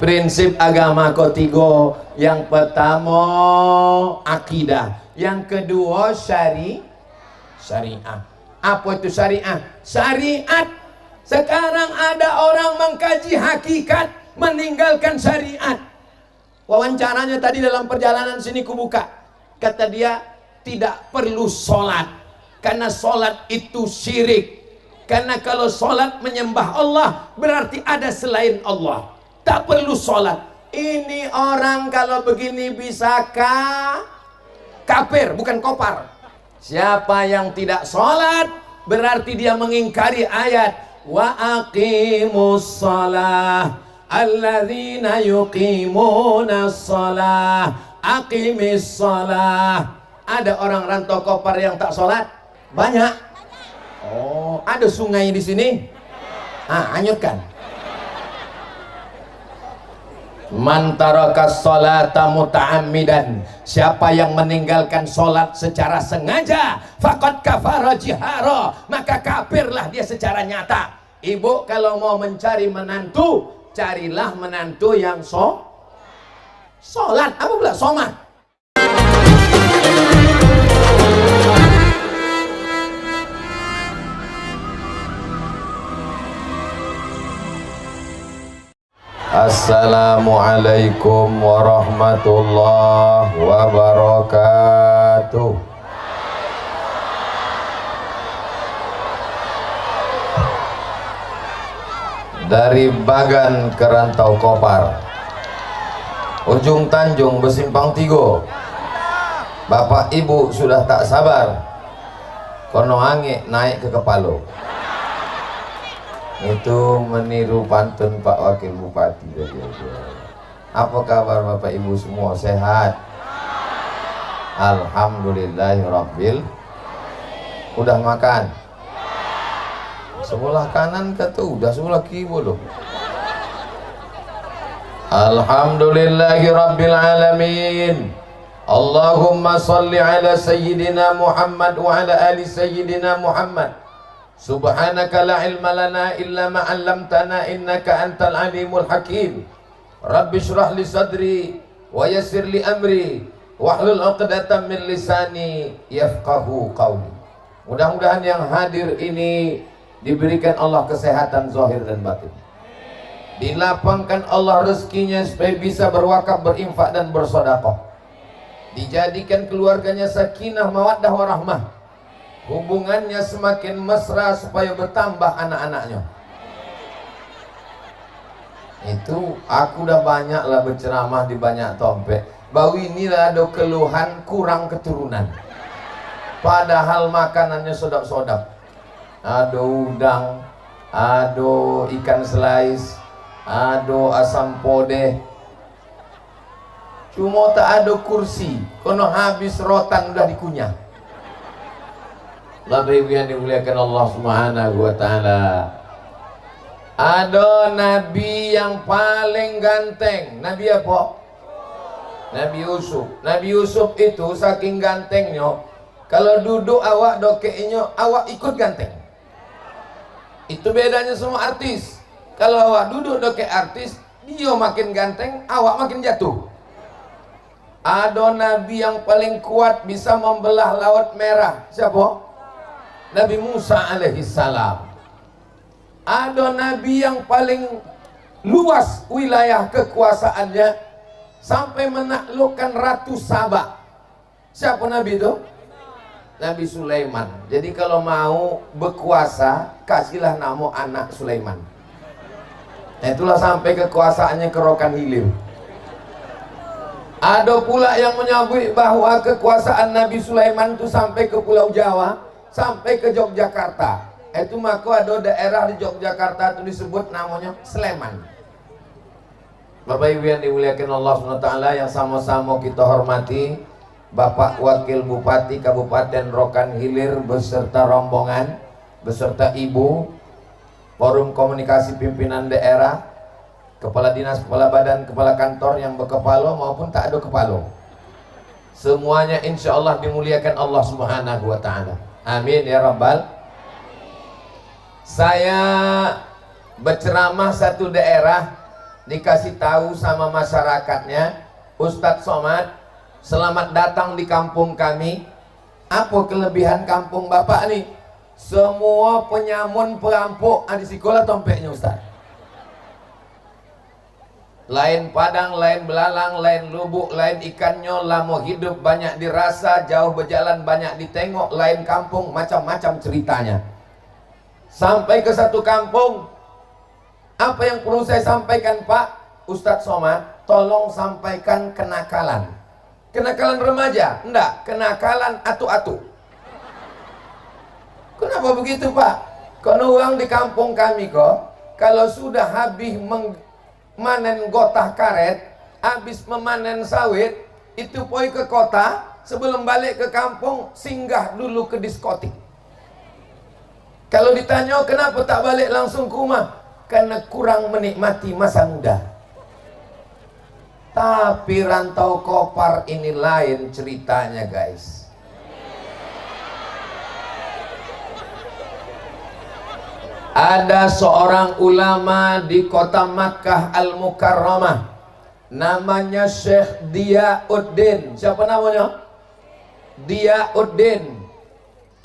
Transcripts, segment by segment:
Prinsip agama ketiga, yang pertama akidah, yang kedua syariah. Apa itu syariah? Syariat. Sekarang ada orang mengkaji hakikat, meninggalkan syariat. Wawancaranya tadi dalam perjalanan sini kubuka, kata dia tidak perlu sholat karena sholat itu syirik. Karena kalau sholat menyembah Allah berarti ada selain Allah. Tak perlu sholat. Ini orang kalau begini bisakah? Kafir, bukan kopar. Siapa yang tidak sholat berarti dia mengingkari ayat wa aqimus shalah alladzina yuqimunas shalah aqimis shalah. Ada orang rantau kopar yang tak sholat? Banyak. Oh, ada sungai di sini? Hanyutkan. Man tarakas sholata muta'ammidan, siapa yang meninggalkan sholat secara sengaja, faqad kafara jihara, maka kafirlah dia secara nyata. Ibu kalau mau mencari menantu, carilah menantu yang sholat. Apa pula somat? Assalamualaikum warahmatullahi wabarakatuh. Dari Bagan ke Rantau Kopar, ujung Tanjung Besimpang Tigo, Bapak Ibu sudah tak sabar kono angin naik ke kepala. Itu meniru pantun Pak Wakil Bupati tadi. Apa kabar Bapak Ibu semua, sehat? Alhamdulillahirabbil. Udah makan? Sebelah kanan kata udah, sebelah kiri belum. Alhamdulillahirabbil alamin. Allahumma salli ala sayyidina Muhammad wa ala ali sayyidina Muhammad. Subhanaka la ilma lana illa ma 'allamtana innaka antal alimul hakim. Rabbi shrah li sadri wa yassir li amri wahlul 'uqdatam min lisani yafqahu qawli. Mudah-mudahan yang hadir ini diberikan Allah kesehatan zahir dan batin. Dilapangkan Allah rezekinya supaya bisa berwakaf, berinfak dan bersedekah. Dijadikan keluarganya sakinah, mawaddah warahmah. Hubungannya semakin mesra supaya bertambah anak-anaknya. Itu aku udah banyak lah berceramah di banyak topik. Bahwa inilah ada keluhan kurang keturunan. Padahal makanannya sodok-sodok. Ada udang, ada ikan slice, ada asam podeh. Cuma tak ada kursi. Kono habis rotan udah dikunyah. Bapak Ibu yang dimuliakan Allah Subhanahu wa taala. Ada nabi yang paling ganteng. Nabi apa? Nabi Yusuf. Nabi Yusuf itu saking gantengnya, kalau duduk awak dokeknya, awak ikut ganteng. Itu bedanya semua artis. Kalau awak duduk dokek artis, dia makin ganteng, awak makin jatuh. Ada nabi yang paling kuat bisa membelah Laut Merah. Siapa? Nabi Musa alaihissalam. Ada nabi yang paling luas wilayah kekuasaannya sampai menaklukkan Ratu Saba. Siapa nabi itu? Nabi Sulaiman. Jadi kalau mau berkuasa, kasihlah nama anak Sulaiman. Nah, itulah sampai kekuasaannya ke Rokan Hilir. Ada pula yang menyebut bahwa kekuasaan Nabi Sulaiman itu sampai ke Pulau Jawa, sampai ke Yogyakarta. Itu maka ada daerah di Yogyakarta itu disebut namanya Sleman. Bapak Ibu yang dimuliakan Allah SWT, yang sama-sama kita hormati, Bapak Wakil Bupati Kabupaten Rokan Hilir beserta rombongan, beserta Ibu, Forum Komunikasi Pimpinan Daerah, Kepala Dinas, Kepala Badan, Kepala Kantor yang berkepala maupun tak ada kepala. Semuanya insya Allah dimuliakan Allah Subhanahu wa ta'ala. Amin ya Rabbal. Saya berceramah satu daerah dikasih tahu sama masyarakatnya, Ustadz Somad, selamat datang di kampung kami. Apa kelebihan kampung bapak nih? Semua penyamun perampok ada di sekolah tompeknya Ustadz. Lain padang, lain belalang, lain lubuk, lain ikannya, lama hidup banyak dirasa, jauh berjalan banyak ditengok, lain kampung macam-macam ceritanya. Sampai ke satu kampung, apa yang perlu saya sampaikan Pak Ustadz Somad? Tolong sampaikan kenakalan. Kenakalan remaja? Enggak, kenakalan atu-atu. Kenapa begitu Pak? Karena orang di kampung kami kok, kalau sudah habis memanen gotah karet, habis memanen sawit, itu pergi ke kota, sebelum balik ke kampung, singgah dulu ke diskotik. Kalau ditanya kenapa tak balik langsung ke rumah? Karena kurang menikmati masa muda. Tapi rantau Kopar ini lain ceritanya guys. Ada seorang ulama di kota Makkah Al-Mukarramah, namanya Syekh Diyauddin. Siapa namanya? Diyauddin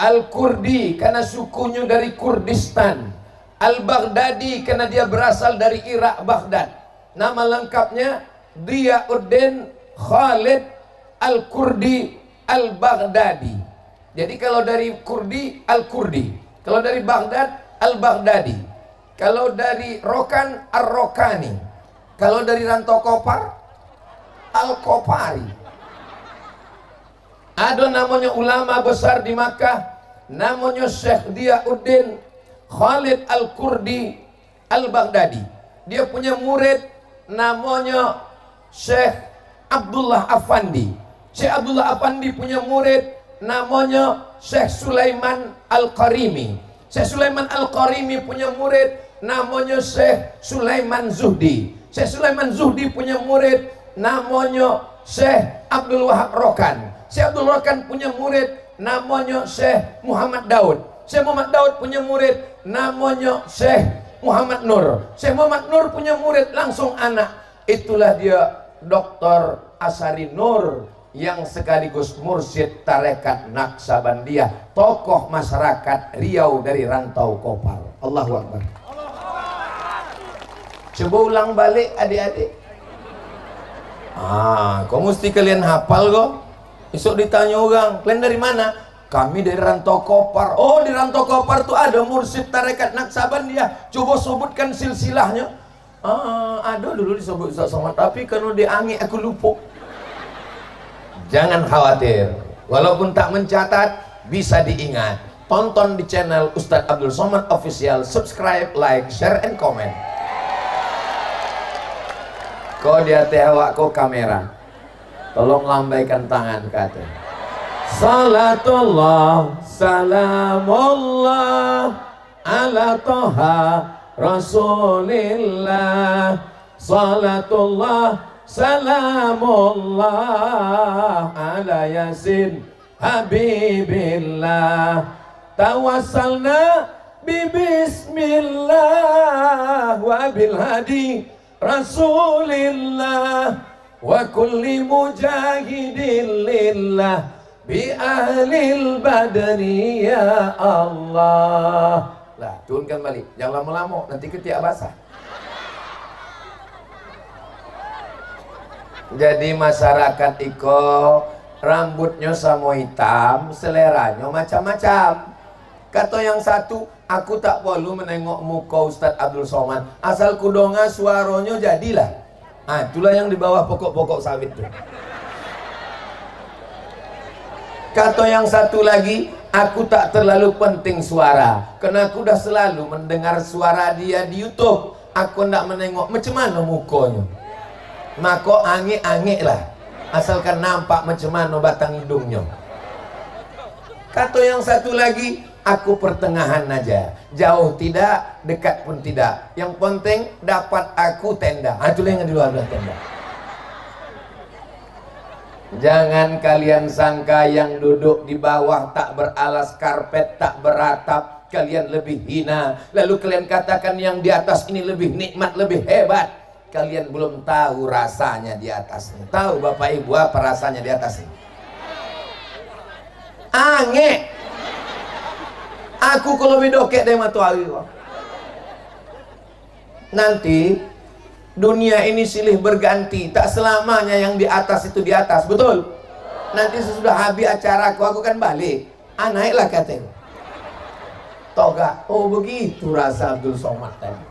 Al-Kurdi, karena sukunya dari Kurdistan. Al-Baghdadi, karena dia berasal dari Irak, Baghdad. Nama lengkapnya Diyauddin Khalid Al-Kurdi Al-Baghdadi. Jadi kalau dari Kurdi, Al-Kurdi. Kalau dari Baghdad, Al-Baghdadi. Kalau dari Rokan, Ar-Rokani. Kalau dari rantau Kopar, Al-Kopari. Ada namanya ulama besar di Makkah, namanya Syekh Diyauddin Khalid Al-Kurdi Al-Baghdadi. Dia punya murid namanya Syekh Abdullah Afandi. Syekh Abdullah Afandi punya murid namanya Syekh Sulaiman Al-Qarimi. Syekh Sulaiman Al-Qarimi punya murid namanya Syekh Sulaiman Zuhdi. Syekh Sulaiman Zuhdi punya murid namanya Syekh Abdul Wahab Rokan. Syekh Abdul Rokan punya murid namanya Syekh Muhammad Daud. Syekh Muhammad Daud punya murid namanya Syekh Muhammad Nur. Syekh Muhammad Nur punya murid langsung anak. Itulah dia Dr. Asari Nur, yang sekaligus mursyid tarekat Naksabandiyah, tokoh masyarakat Riau dari rantau Kopar. Allahu Akbar. Coba ulang balik adik-adik. Kau mesti kalian hafal kok. Besok ditanya orang, kalian dari mana? Kami dari rantau Kopar. Oh, di rantau Kopar tuh ada mursyid tarekat Naksabandiyah. Coba sebutkan silsilahnya. Ada dulu disebut Ustaz Somad, tapi kalau diangi aku lupa. Jangan khawatir, walaupun tak mencatat bisa diingat. Tonton di channel Ustadz Abdul Somad Official, subscribe, like, share, and comment. Kau di hati awak kau kamera, tolong lambaikan tangan kata. Salatullah, salamullah ala toha Rasulillah. Salatullah, salamullah ala Yasin Habibillah. Tawassalna bismillah wa bil hadi Rasulillah wa kulli mujahidin lillah bi ahlil badri ya Allah. Lah, turunkan balik, jangan lama-lama nanti ketiak basah. Jadi masyarakat iko rambutnya sama hitam, seleranya macam-macam. Kata yang satu, aku tak perlu menengok muka Ustadz Abdul Somad, asal kudonga suaranya jadilah. Itulah yang di bawah pokok-pokok sawit tuh. Kata yang satu lagi, aku tak terlalu penting suara, karena aku dah selalu mendengar suara dia di YouTube. Aku tak menengok macam mana mukanya. Maka angik-angik lah, asalkan nampak macam mana batang hidungnya. Kata yang satu lagi, aku pertengahan aja, jauh tidak, dekat pun tidak. Yang penting dapat aku tenda. Itulah yang di luar tenda. Jangan kalian sangka yang duduk di bawah tak beralas karpet, tak beratap, kalian lebih hina. Lalu kalian katakan yang di atas ini lebih nikmat, lebih hebat. Kalian belum tahu rasanya di atasnya. Tahu Bapak Ibu apa rasanya di atasnya? Ange. Aku kalau bidokek deh matuawi. Nanti dunia ini silih berganti, tak selamanya yang di atas itu di atas, betul? Nanti sesudah habis acaraku, aku kan balik. Naiklah katanya. Toga. Oh begitu rasa Abdul Somad tadi.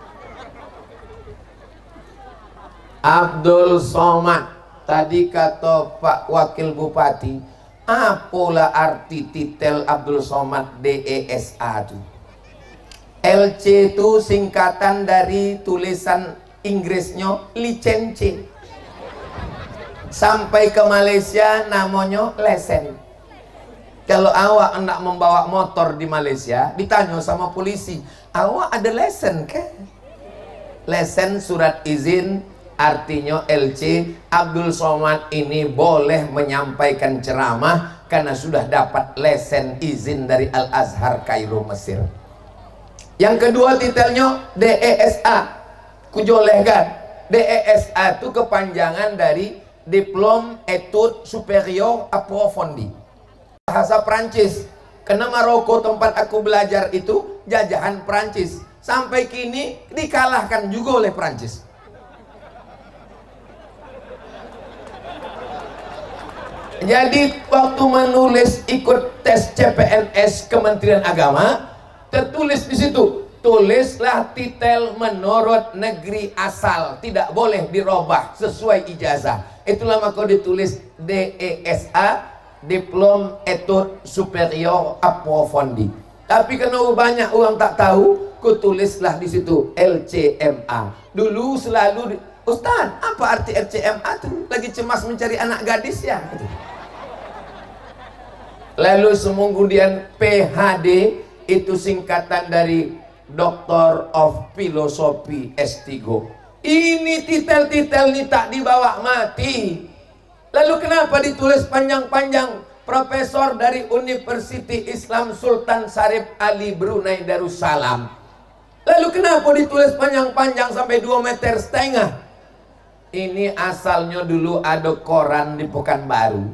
Abdul Somad tadi kata Pak Wakil Bupati, apalah arti titel Abdul Somad DESA itu? LC itu singkatan dari tulisan Inggrisnya licence. Sampai ke Malaysia namanya lesen. Kalau awak hendak membawa motor di Malaysia, ditanya sama polisi, awak ada lesen ke? Lesen surat izin, artinya LC. Abdul Somad ini boleh menyampaikan ceramah karena sudah dapat lesen izin dari Al-Azhar Kairo Mesir. Yang kedua titelnya DESA. Kujolehkan. DESA itu kepanjangan dari Diplôme Études Supérieures Approfondies. Bahasa Prancis. Karena Maroko tempat aku belajar itu jajahan Prancis. Sampai kini dikalahkan juga oleh Prancis. Jadi waktu menulis ikut tes CPNS Kementerian Agama, tertulis di situ, tulislah titel menurut negeri asal, tidak boleh dirubah sesuai ijazah. Itulah maka ditulis DESA, Diplôme Études Supérieures Approfondies. Tapi karena banyak orang tak tahu, kutulislah di situ LCMA. Dulu selalu Ustaz, apa arti LCMA tuh? Lagi cemas mencari anak gadis ya? Lalu kemudian PhD itu singkatan dari Doctor of Philosophy S3. Ini titel-titel ini tak dibawa mati. Lalu kenapa ditulis panjang-panjang? Profesor dari University Islam Sultan Syarif Ali Brunei Darussalam. Lalu kenapa ditulis panjang-panjang sampai 2,5 meter? Ini asalnya dulu ada koran di Pekanbaru.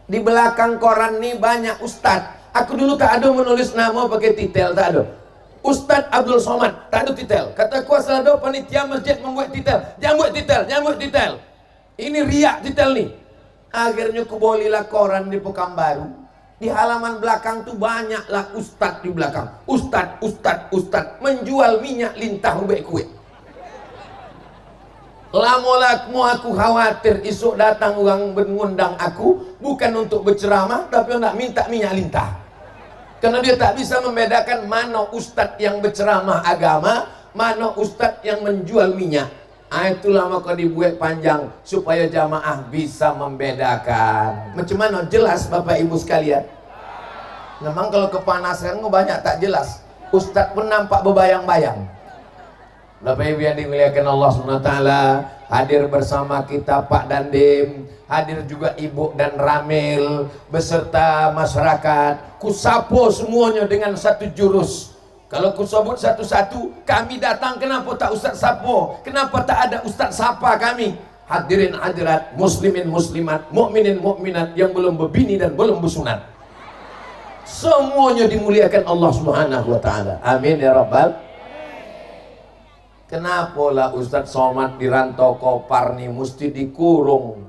Di belakang koran ini banyak ustadz. Aku dulu tak ada menulis nama pakai titel, tak ada. Ustadz Abdul Somad, tak ada titel. Kata kuasa ada panitia masjid membuat titel. Jangan buat titel, jangan buat titel. Ini riak titel nih. Akhirnya kubolilah koran di Pekanbaru. Di halaman belakang tuh banyaklah ustadz di belakang. Ustadz, ustadz, ustadz menjual minyak lintah ubek kue. Lama aku khawatir esok datang orang mengundang aku bukan untuk berceramah tapi nak minta minyak lintah. Karena dia tak bisa membedakan mana ustadz yang berceramah agama, mana ustadz yang menjual minyak. Itulah maka dibuat panjang supaya jamaah bisa membedakan. Macam mana jelas Bapak Ibu sekalian? Memang kalau kepanasan banyak tak jelas. Ustadz pun nampak berbayang-bayang. Bapak Ibu yang dimuliakan Allah SWT, hadir bersama kita Pak Dandim, hadir juga Ibu dan Ramil beserta masyarakat. Kusapo semuanya dengan satu jurus. Kalau kusebut satu-satu, kami datang kenapa tak Ustaz Sapo? Kenapa tak ada Ustaz Sapa kami? Hadirin hadirat, muslimin muslimat, mukminin mukminat yang belum berbini dan belum bersunat. Semuanya dimuliakan Allah Subhanahu wa taala. Amin ya rabbal. Kenapa lah Ustadz Somad di Rantau Kopar nih mesti dikurung?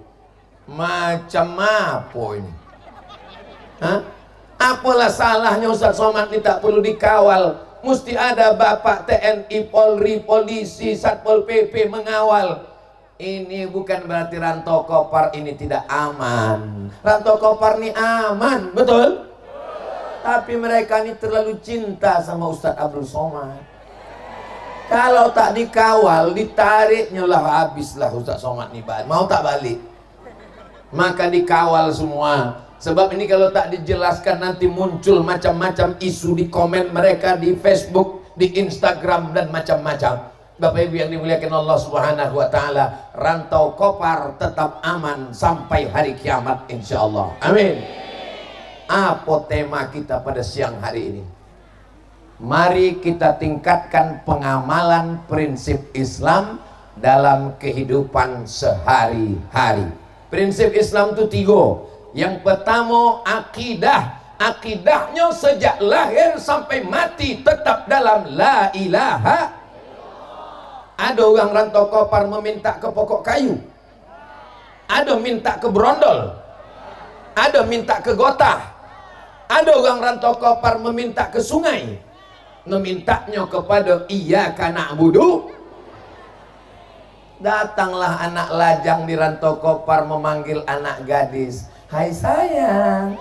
Macam apa ini? Hah? Apalah salahnya Ustadz Somad ini tak perlu dikawal? Mesti ada Bapak TNI, Polri, Polisi, Satpol PP mengawal. Ini bukan berarti Rantau Kopar ini tidak aman. Rantau Kopar ini aman, betul? Tapi mereka ini terlalu cinta sama Ustadz Abdul Somad. Kalau tak dikawal, ditariknya lah habislah Ustaz Somad nih balik. Mau tak balik? Maka dikawal semua. Sebab ini kalau tak dijelaskan nanti muncul macam-macam isu di komen mereka di Facebook, di Instagram dan macam-macam. Bapak Ibu yang dimuliakan Allah Subhanahu wa taala, Rantau Kopar tetap aman sampai hari kiamat insyaallah. Amin. Apa tema kita pada siang hari ini? Mari kita tingkatkan pengamalan prinsip Islam dalam kehidupan sehari-hari. Prinsip Islam itu 3. Yang pertama akidah. Akidahnya sejak lahir sampai mati tetap dalam la ilaha. Ada orang rantau kopar meminta ke pokok kayu, ada minta ke berondol, ada minta ke gotah. Ada orang rantau kopar meminta ke sungai, memintanya kepada iyyaka na'budu. Datanglah anak lajang di rantau kopar memanggil anak gadis, hai sayang,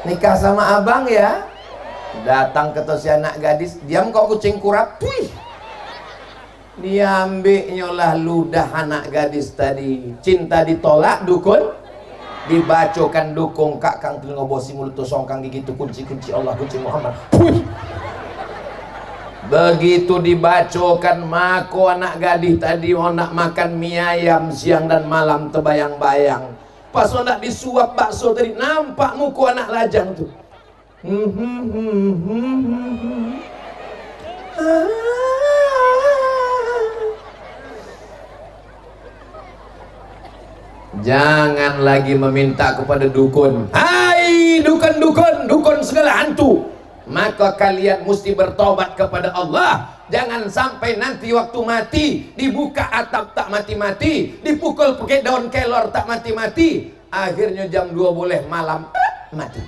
nikah sama abang ya. Datang ke si anak gadis, diam kau kucing kurap. Puih, diambilnya lah ludah anak gadis tadi. Cinta ditolak dukun, dibacokan dukung kakang telinga bosi mulut songkang gigi itu kunci Allah kunci Muhammad. Puih. Begitu dibacokan mako anak gadis tadi mau nak makan mie ayam siang dan malam terbayang-bayang. Pas nak disuap bakso tadi nampak muka anak lajang tuh. Jangan lagi meminta kepada dukun. Hai dukun segala hantu. Maka kalian mesti bertobat kepada Allah. Jangan sampai nanti waktu mati dibuka atap tak mati-mati, dipukul pakai daun kelor tak mati-mati, akhirnya jam 2 boleh malam mati.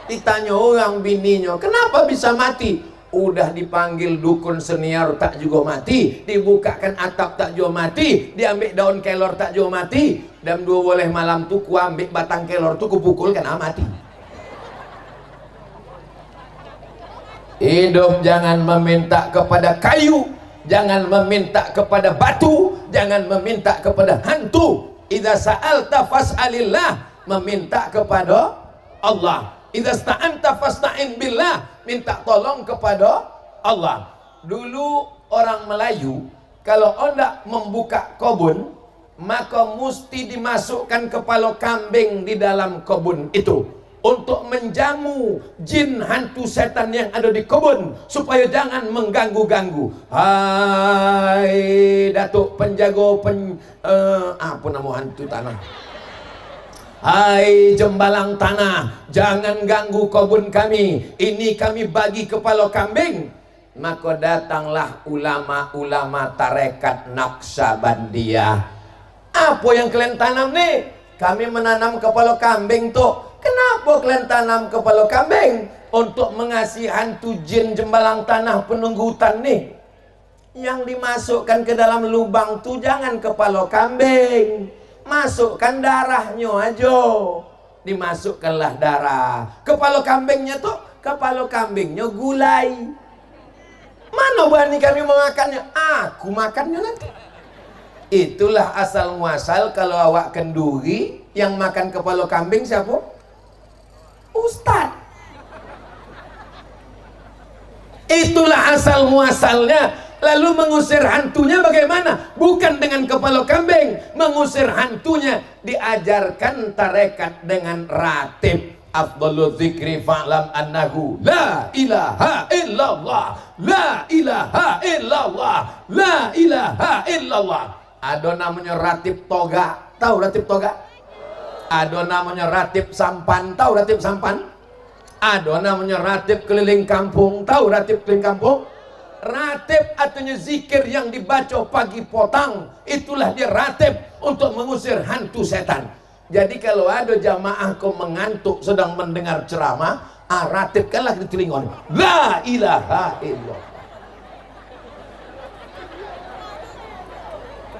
Ditanya orang bininya, kenapa bisa mati? Udah dipanggil dukun senior tak juga mati, dibukakan atap tak juga mati, diambil daun kelor tak juga mati. Jam 2 boleh malam tuh ku ambil batang kelor tuh ku pukul kena mati. Hidup jangan meminta kepada kayu, jangan meminta kepada batu, jangan meminta kepada hantu. Idza sa'alta fas'alillah, meminta kepada Allah. Idza sta'anta fasta'in billah, minta tolong kepada Allah. Dulu orang Melayu kalau hendak membuka kebun, maka mesti dimasukkan kepala kambing di dalam kebun itu untuk menjamu jin hantu setan yang ada di kebun supaya jangan mengganggu-ganggu. Hai Datuk penjaga apa nama hantu tanah, hai jembalang tanah, jangan ganggu kebun kami, ini kami bagi kepala kambing. Maka datanglah ulama-ulama tarekat Naqsabandiyah. Apa yang kalian tanam nih? Kami menanam kepala kambing tuh. Kenapa kalian tanam kepala kambing? Untuk mengasihi hantu jin jembalang tanah penunggu hutan nih. Yang dimasukkan ke dalam lubang tuh jangan kepala kambing, masukkan darahnya aja. Dimasukkanlah darah. Kepala kambingnya tuh, kepala kambingnya gulai. Mana berani kami memakannya? Aku makannya nanti. Itulah asal muasal kalau awak kenduri yang makan kepala kambing siapa? Ustaz. Itulah asal muasalnya. Lalu mengusir hantunya bagaimana? Bukan dengan kepala kambing. Mengusir hantunya diajarkan tarekat dengan ratib. Afdhalu dzikri fa'lam annahu la ilaha illallah, la ilaha illallah, la ilaha illallah. Ada namanya ratib toga. Tahu ratib toga? Ada namanya ratib sampan. Tahu ratib sampan? Ada namanya ratib keliling kampung. Tahu ratib keliling kampung? Ratib artinya zikir yang dibaca pagi potang. Itulah dia ratib untuk mengusir hantu setan. Jadi kalau ada jamaah kau mengantuk sedang mendengar ceramah, ratibkanlah di telinga. La ilaha illallah.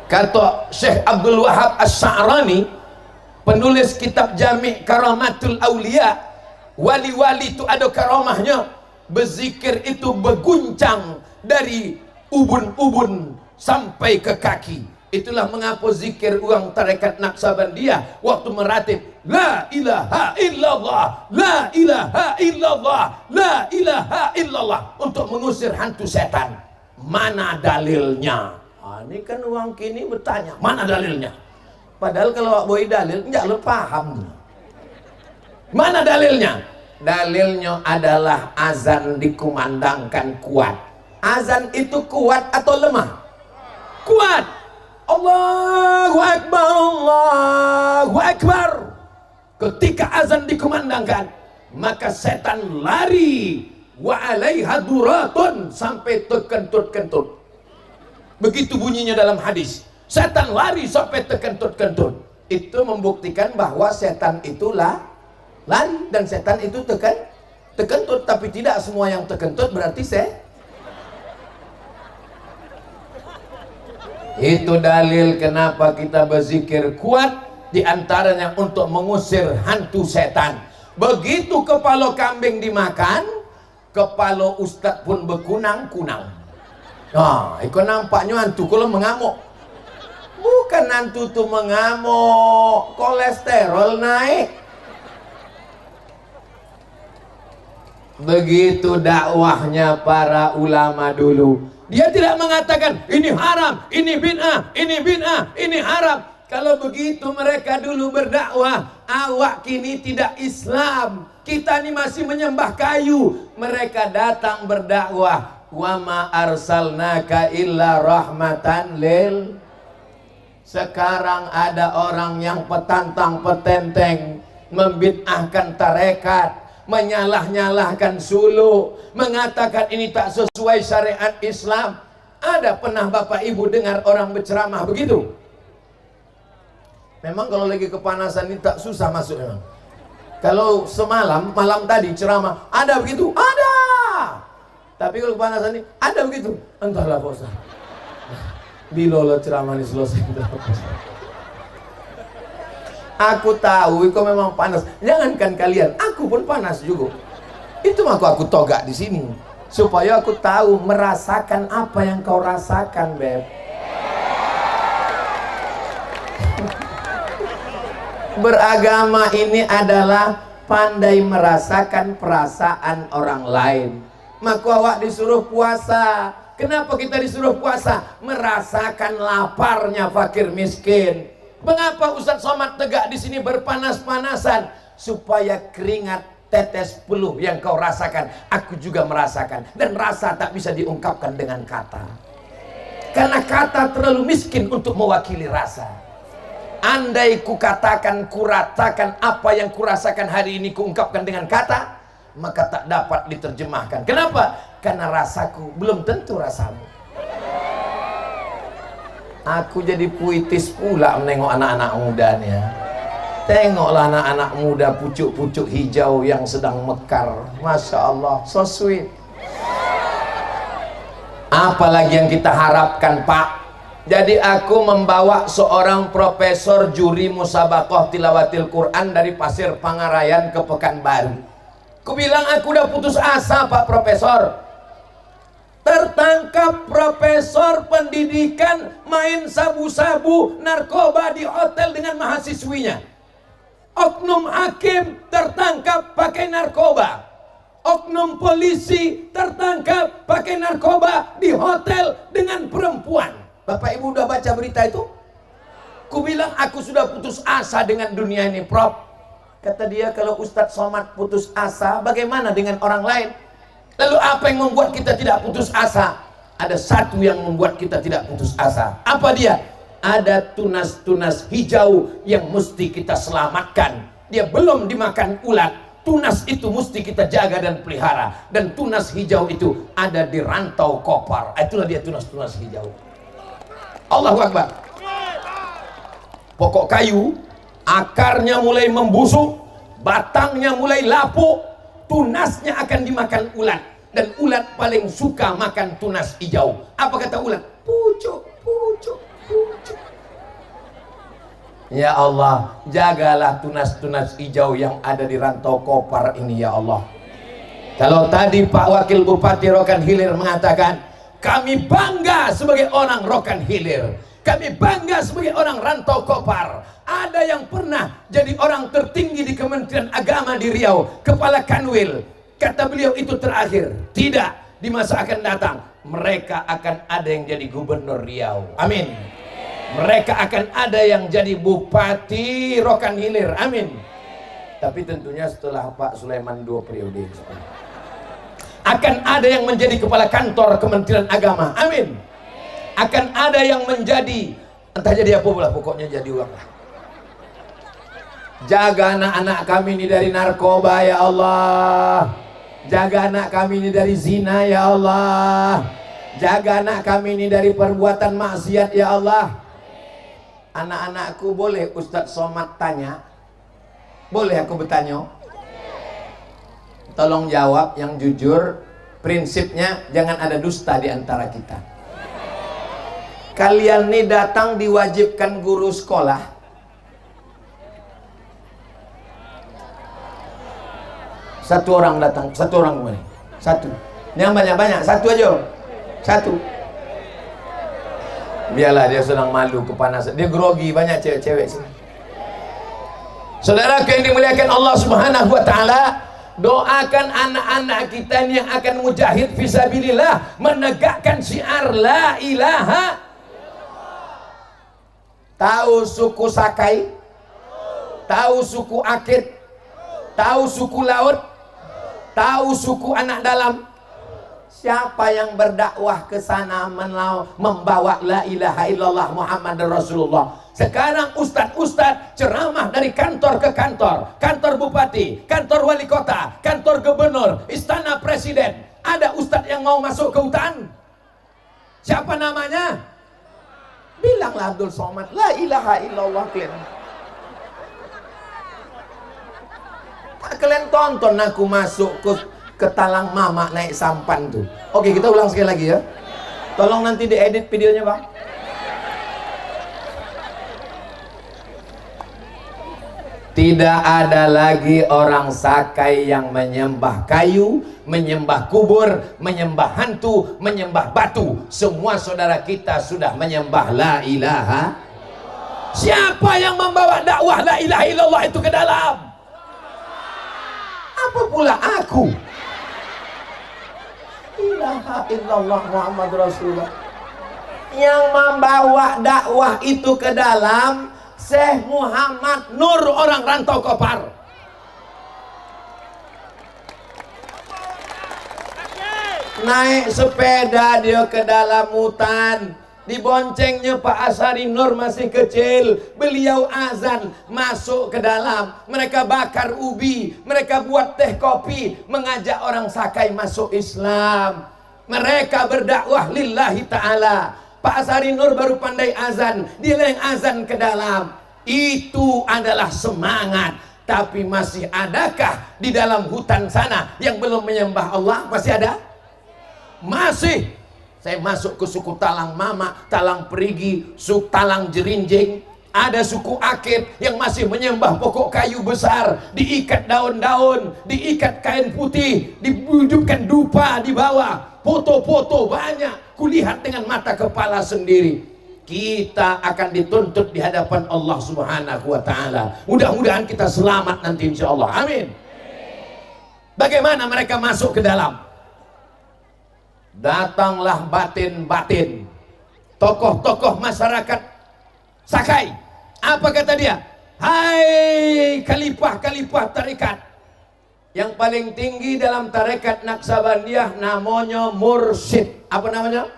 Kata Syekh Abdul Wahab As-Sa'rani, penulis kitab Jami' Karamatul Aulia, wali-wali itu ada karamahnya. Berzikir itu berguncang dari ubun-ubun sampai ke kaki. Itulah mengapa zikir orang tarekat Naqsabandiyah waktu meratib la ilaha illallah, la ilaha illallah, la ilaha illallah untuk mengusir hantu setan. Mana dalilnya? Ini kan orang kini bertanya, mana dalilnya? Padahal kalau boy dalil, enggak lo paham. Mana dalilnya? Dalilnya adalah azan dikumandangkan kuat. Azan itu kuat atau lemah? kuat. Allahu Akbar, Allahu Akbar. Ketika azan dikumandangkan, maka setan lari, wa alaiha duratun, sampai terkentut-kentut. Begitu bunyinya dalam hadis, setan lari sampai terkentut-kentut. Itu membuktikan bahwa setan itulah lari dan setan itu terkentut. Tapi tidak semua yang terkentut berarti Itu dalil kenapa kita berzikir kuat, diantaranya untuk mengusir hantu setan. Begitu kepala kambing dimakan, kepala ustadz pun berkunang-kunang. Nah, itu nampaknya hantu kalau mengamuk. Bukan hantu tuh mengamuk, kolesterol naik. Begitu dakwahnya para ulama dulu. Dia tidak mengatakan ini haram, ini bid'ah, ini haram. Kalau begitu mereka dulu berdakwah, awak kini tidak Islam, kita ini masih menyembah kayu. Mereka datang berdakwah, wa ma arsalnaka illa rahmatan lil. Sekarang ada orang yang petantang petenteng, membid'ahkan tarekat, menyalah-nyalahkan sulu, mengatakan ini tak sesuai syariat Islam. Ada pernah Bapak Ibu dengar orang berceramah begitu? Memang kalau lagi kepanasan ini tak susah masuk memang. Kalau malam tadi ceramah, ada begitu? Ada. Tapi kalau kepanasan ini, ada begitu? Entahlah Pak Ustaz. Bila lo ceramah ini selesai. Aku tahu itu memang panas. Jangankan kalian, aku pun panas juga. Itu maka aku togak di sini supaya aku tahu merasakan apa yang kau rasakan, Beb. Beragama ini adalah pandai merasakan perasaan orang lain. Maka awak disuruh puasa. Kenapa kita disuruh puasa? Merasakan laparnya fakir miskin. Mengapa Ustadz Somad tegak di sini berpanas-panasan? Supaya keringat tetes peluh yang kau rasakan, aku juga merasakan. Dan rasa tak bisa diungkapkan dengan kata. Karena kata terlalu miskin untuk mewakili rasa. Andai kukatakan, kuratakan apa yang kurasakan hari ini, kuungkapkan dengan kata, maka tak dapat diterjemahkan. Kenapa? Karena rasaku belum tentu rasamu. Aku jadi puitis pula menengok anak-anak mudanya. Tengoklah anak-anak muda pucuk-pucuk hijau yang sedang mekar. Masya Allah, so sweet. Apalagi yang kita harapkan, Pak? Jadi aku membawa seorang profesor juri musabaqah tilawatil Quran dari Pasir Pangarayan ke Pekanbaru. Ku bilang aku udah putus asa, Pak Profesor. Tertangkap profesor pendidikan main sabu-sabu narkoba di hotel dengan mahasiswinya. Oknum hakim tertangkap pakai narkoba. Oknum polisi tertangkap pakai narkoba di hotel dengan perempuan. Bapak Ibu udah baca berita itu? Ku bilang aku sudah putus asa dengan dunia ini, Prof. Kata dia, kalau Ustadz Somad putus asa, bagaimana dengan orang lain? Lalu apa yang membuat kita tidak putus asa? Ada satu yang membuat kita tidak putus asa. Apa dia? Ada tunas-tunas hijau yang mesti kita selamatkan. Dia belum dimakan ulat. Tunas itu mesti kita jaga dan pelihara. Dan tunas hijau itu ada di rantau kopar. Itulah dia tunas-tunas hijau. Allahu Akbar. Pokok kayu, akarnya mulai membusuk, batangnya mulai lapuk, tunasnya akan dimakan ulat. Dan ulat paling suka makan tunas hijau. Apa kata ulat? Pucuk, pucuk, pucuk. Ya Allah, jagalah tunas-tunas hijau yang ada di rantau kopar ini, ya Allah. Kalau tadi Pak Wakil Bupati Rokan Hilir mengatakan, kami bangga sebagai orang Rokan Hilir, kami bangga sebagai orang rantau kopar. Ada yang pernah jadi orang tertinggi di Kementerian Agama di Riau, kepala Kanwil. Kata beliau itu terakhir. Tidak, di masa akan datang mereka akan ada yang jadi gubernur Riau. Amin. Mereka akan ada yang jadi bupati Rokan Hilir. Amin. Tapi tentunya setelah Pak Sulaiman 2 periode. Akan ada yang menjadi kepala kantor Kementerian Agama. Amin. akan ada yang menjadi, entah jadi apa pula, pokoknya jadi uang lah. Jaga anak-anak kami ini dari narkoba ya Allah. Jaga anak kami ini dari zina ya Allah. Jaga anak kami ini dari perbuatan maksiat ya Allah. Anak-anakku, boleh Ustadz Somad tanya? Boleh aku bertanya? Tolong jawab yang jujur. Prinsipnya jangan ada dusta di antara kita. Kalian nih datang diwajibkan guru sekolah. Satu orang datang, satu orang kemana? Satu. Yang banyak-banyak, satu aja. Satu. Biarlah, dia sedang malu, kepanasan. Dia grogi, banyak cewek-cewek sini. Saudara yang dimuliakan Allah Subhanahu wa taala, doakan anak-anak kita yang akan mujahid fisabilillah, menegakkan syiar la ilaha. Tahu suku Sakai? Tahu suku Akit? Tahu suku Laut? Tahu suku anak dalam? Siapa yang berdakwah ke sana membawa la ilaha illallah Muhammad Rasulullah? Sekarang ustadz ceramah dari kantor ke kantor, kantor bupati, kantor wali kota, kantor gubernur, istana presiden. Ada ustadz yang mau masuk ke hutan? Siapa namanya? Bilanglah Abdul Somad, la ilaha illallah. Kalian tonton aku masuk ke talang mama naik sampan tuh. Oke, kita ulang sekali lagi ya. Tolong nanti diedit videonya, Bang. Tidak ada lagi orang Sakai yang menyembah kayu, menyembah kubur, menyembah hantu, menyembah batu. Semua saudara kita sudah menyembah la ilaha. Siapa yang membawa dakwah la ilaha illallah itu ke dalam? Apa pula aku? Ilaha illallah Muhammad Rasulullah. Yang membawa dakwah itu ke dalam Syekh Muhammad Nur, orang rantau Kopar. Naik sepeda dia ke dalam hutan. Diboncengnya Pak Asari Nur masih kecil. Beliau azan masuk ke dalam. Mereka bakar ubi, mereka buat teh kopi, mengajak orang Sakai masuk Islam. Mereka berdakwah lillahi ta'ala. Pak Asari Nur baru pandai azan, dia yang azan ke dalam. Itu adalah semangat. Tapi masih adakah di dalam hutan sana yang belum menyembah Allah? Masih ada? Masih. Saya masuk ke suku Talang Mama, Talang Perigi, suku Talang Jerinjing. Ada suku Akit yang masih menyembah pokok kayu besar, diikat daun-daun, diikat kain putih, dihidupkan dupa di bawah. Foto-foto banyak, kulihat dengan mata kepala sendiri. Kita akan dituntut di hadapan Allah Subhanahu wa taala. Mudah-mudahan kita selamat nanti insyaallah. Amin. Bagaimana mereka masuk ke dalam? Datanglah batin-batin, tokoh-tokoh masyarakat Sakai. Apa kata dia? Hai khalifah-khalifah tarekat. Yang paling tinggi dalam tarekat Naqsabandiyah namanya mursyid. Apa namanya?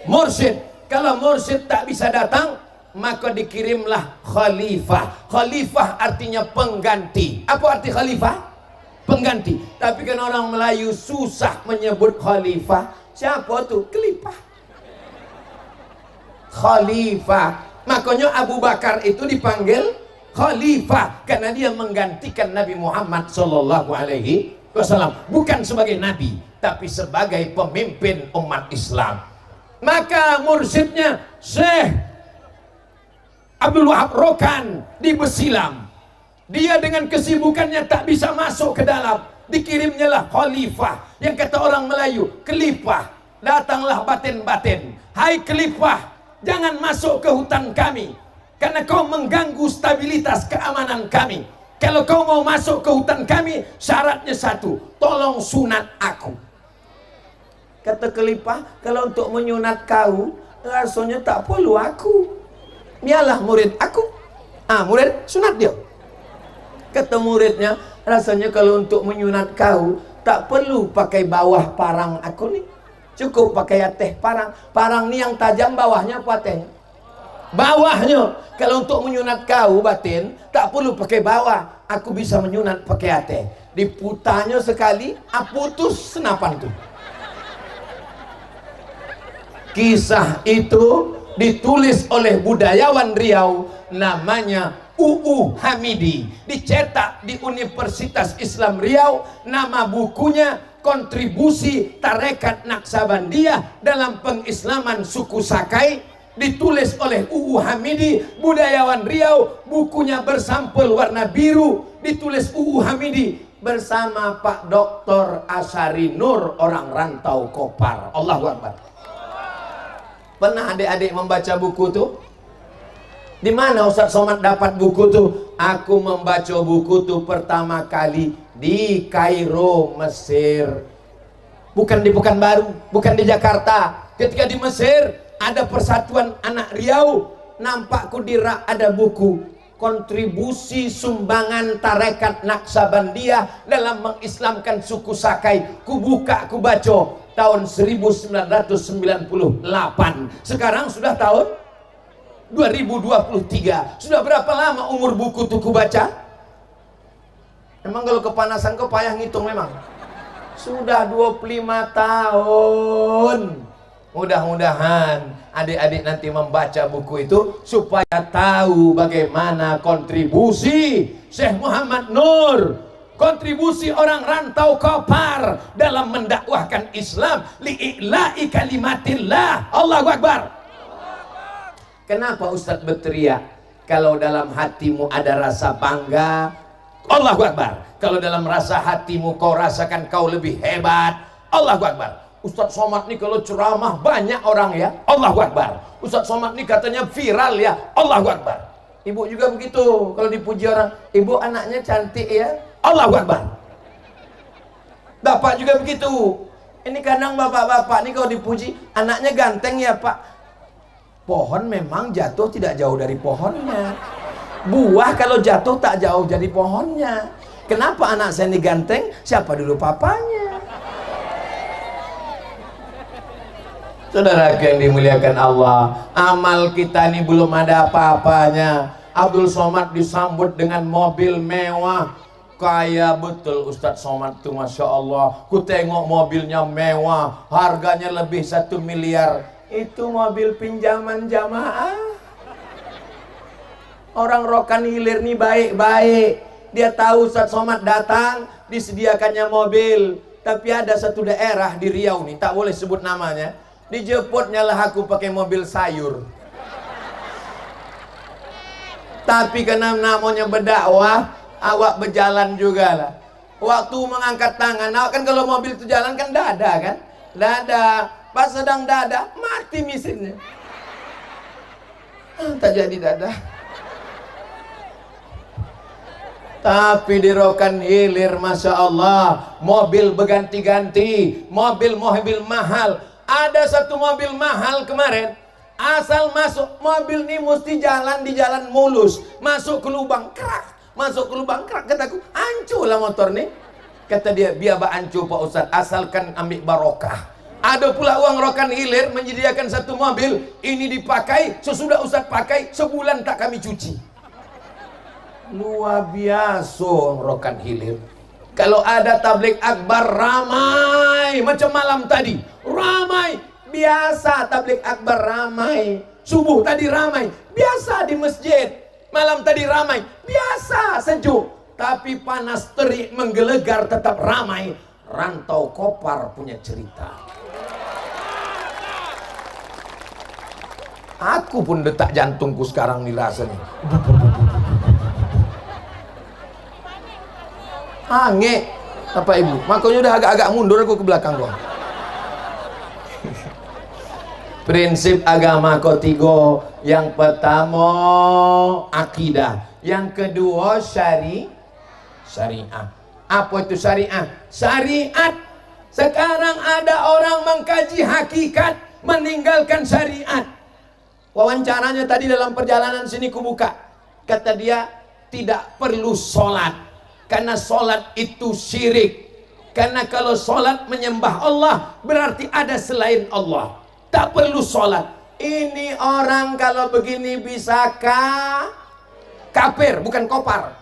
Mursyid. Kalau mursyid tak bisa datang, maka dikirimlah khalifah. Khalifah artinya pengganti. Apa arti khalifah? Pengganti. Tapi kan orang Melayu susah menyebut khalifah. Siapa tuh? Khalifah. Khalifah. Makanya Abu Bakar itu dipanggil khalifah karena dia menggantikan Nabi Muhammad sallallahu alaihi wasallam, bukan sebagai nabi tapi sebagai pemimpin umat Islam. Maka mursyidnya Syekh Abdul Wahab Rokan di Besilam. Dia dengan kesibukannya tak bisa masuk ke dalam. Dikirimnya lah khalifah. Yang kata orang Melayu, khalifah. Datanglah batin-batin. Hai khalifah, jangan masuk ke hutan kami, karena kau mengganggu stabilitas keamanan kami. Kalau kau mau masuk ke hutan kami, syaratnya satu, tolong sunat aku. Kata khalifah, kalau untuk menyunat kau, rasanya tak perlu aku. Biarlah murid aku. Murid sunat dia. Kata muridnya, rasanya kalau untuk menyunat kau tak perlu pakai bawah parang aku nih. Cukup pakai teh parang. Parang nih yang tajam, bawahnya apa tehnya? Bawahnya. Kalau untuk menyunat kau batin, tak perlu pakai bawah. Aku bisa menyunat pakai teh. Diputanya sekali, putus senapan tuh. Kisah itu ditulis oleh budayawan Riau, namanya UU Hamidi, dicetak di Universitas Islam Riau. Nama bukunya Kontribusi Tarekat Naksabandiyah dalam Pengislaman Suku Sakai, ditulis oleh UU Hamidi, budayawan Riau. Bukunya bersampul warna biru, ditulis UU Hamidi bersama Pak Dr. Asari Nur, orang rantau Kopar. Allahu Akbar. Pernah adik-adik membaca buku tuh? Di mana Ustaz Somad dapat buku tuh? Aku membaca buku tuh pertama kali di Kairo, Mesir. Bukan di Pekanbaru, bukan di Jakarta. Ketika di Mesir ada persatuan anak Riau, nampakku di rak ada buku Kontribusi Sumbangan Tarekat Naksabandiyah dalam Mengislamkan Suku Sakai. Ku buka, ku baca tahun 1998. Sekarang sudah tahun 2023. Sudah berapa lama umur buku itu ku baca? Emang kalau kepanasan kau payah ngitung memang. Sudah 25 tahun. Mudah-mudahan adik-adik nanti membaca buku itu supaya tahu bagaimana kontribusi Syekh Muhammad Nur, kontribusi orang rantau Kopar dalam mendakwahkan Islam li'ila'i kalimatillah. Allahu Akbar. Kenapa Ustadz berteriak? Kalau dalam hatimu ada rasa bangga, Allahu Akbar. Kalau dalam rasa hatimu kau rasakan kau lebih hebat, Allahu Akbar. Ustadz Somad nih kalau ceramah banyak orang ya, Allahu Akbar. Ustadz Somad nih katanya viral ya, Allahu Akbar. Ibu juga begitu, kalau dipuji orang, ibu anaknya cantik ya, Allahu Akbar. Bapak juga begitu. Ini kadang bapak-bapak nih kalau dipuji, anaknya ganteng ya Pak. Pohon memang jatuh tidak jauh dari pohonnya. Buah kalau jatuh tak jauh dari pohonnya. Kenapa anak saya ini ganteng? Siapa dulu papanya? Saudara yang dimuliakan Allah, amal kita ini belum ada apa-apanya. Abdul Somad disambut dengan mobil mewah. Kaya betul Ustadz Somad tuh, Masya Allah. Ku tengok mobilnya mewah, harganya lebih 1 miliar. Itu mobil pinjaman jamaah. Orang Rokan Hilir nih baik-baik. Dia tahu Ustadz Somad datang, disediakannya mobil. Tapi ada satu daerah di Riau nih, tak boleh sebut namanya, dijemputnya lah aku pakai mobil sayur. Tapi karena namanya berdakwah, awak berjalan juga lah. Waktu mengangkat tangan, awak kan kalau mobil itu jalan kan dada kan? Dada. Pas sedang dada, mati mesinnya. Tak jadi dada. Tapi di Rokan Hilir, Masya Allah, mobil berganti-ganti, mobil mahal. Ada satu mobil mahal kemarin, asal masuk mobil ini mesti jalan di jalan mulus, masuk ke lubang kerak, kataku, hancur lah motor nih. Kata dia, biar hancur Pak Ustadz, asalkan ambil barokah. Ada pula uang Rokan Hilir menyediakan satu mobil, ini dipakai, sesudah Ustadz pakai, sebulan tak kami cuci. Luar biasa Rokan Hilir. Kalau ada tabligh akbar ramai, macam malam tadi, ramai. Biasa tabligh akbar ramai. Subuh tadi ramai, biasa di masjid. Malam tadi ramai, biasa sejuk. Tapi panas terik menggelegar tetap ramai. Rantau Kopar punya cerita. Aku pun detak jantungku sekarang nih rasanya. Hange, Bapak Ibu. Makanya udah agak-agak mundur aku ke belakang kok. Prinsip agama kau tiga. Yang pertama akidah, yang kedua syariah. Apa itu syariah? Syariat. Sekarang ada orang mengkaji hakikat, meninggalkan syariat. Wawancaranya tadi dalam perjalanan sini kubuka, kata dia tidak perlu sholat karena sholat itu syirik. Karena kalau sholat menyembah Allah berarti ada selain Allah. Tak perlu sholat. Ini orang kalau begini bisa kafir, bukan kopar.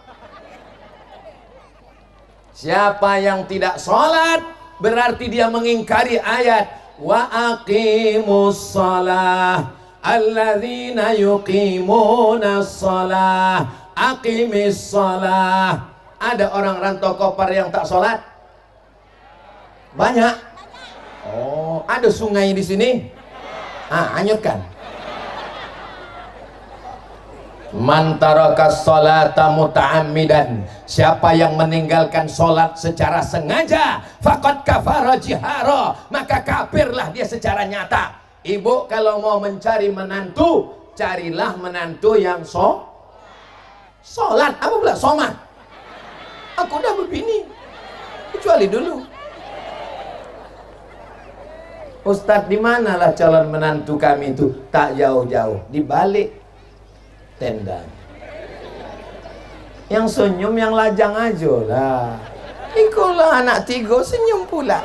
Siapa yang tidak sholat berarti dia mengingkari ayat wa aqimus shalah alladzina yuqimunas shalah aqimis shalah. Ada orang rantau kopar yang tak sholat? Banyak. Oh, ada sungai di sini? Hanyutkan. Man tarakas sholata muta'ammidan, siapa yang meninggalkan sholat secara sengaja, faqad kafara jihara, maka kafirlah dia secara nyata. Ibu kalau mau mencari menantu, carilah menantu yang sholat. Apa pula somat? Aku udah berbini, kecuali dulu. Ustadz, di manalah calon menantu kami itu? Tak jauh-jauh, di balik tenda. Yang senyum yang lajang aja lah. Ikulah anak tiga senyum pula.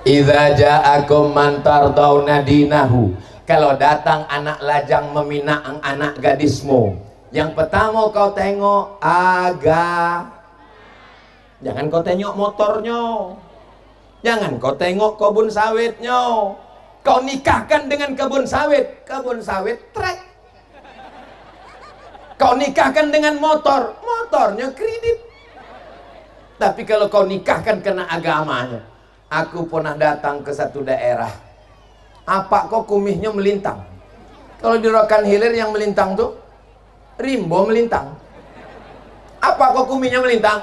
Idza ja'akum man tardawna dinahu, kalau datang anak lajang meminang anak gadismu, yang pertama kau tengok jangan kau tengok motornya, jangan kau tengok kebun sawitnya. Kau nikahkan dengan kebun sawit trek. Kau nikahkan dengan motornya kredit. Tapi kalau kau nikahkan kena agamanya. Aku pernah datang ke satu daerah, apa kok kumihnya melintang. Kalau di Rokan Hilir yang melintang tuh rimbo melintang. Apa kok kumihnya melintang?